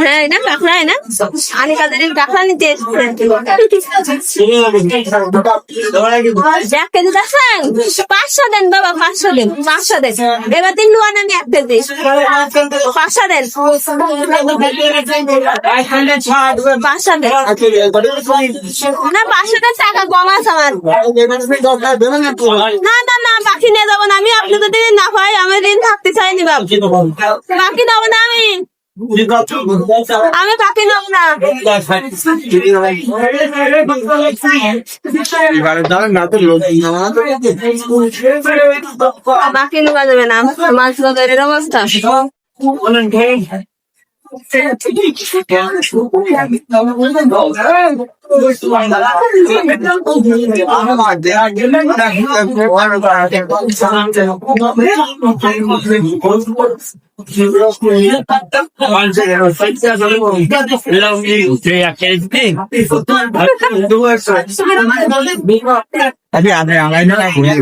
হ্যাঁ এটা কাঁকড়া না আমি কাদের কাঁকড়া নিতে এসেছেন 1 কেজি দেখেন 500 দেন বাবা 500 দেন 500 দেন এবার 3 লুয়ান আমি 1 কেজি 500 দেন 500 দেন না 500 দেন টাকা কম আছে আমার না না না বাকি নিয়ে যাবো না আমি আপনি যদি না পাই আমি ঋণ থাকতে চাইনি বাবা বাকি নেবো না আমি বাকি নেবো না বাকি নেওয়া যাবে না মাছ বাজারের অবস্থা Tapi ada yang lain lah, boleh.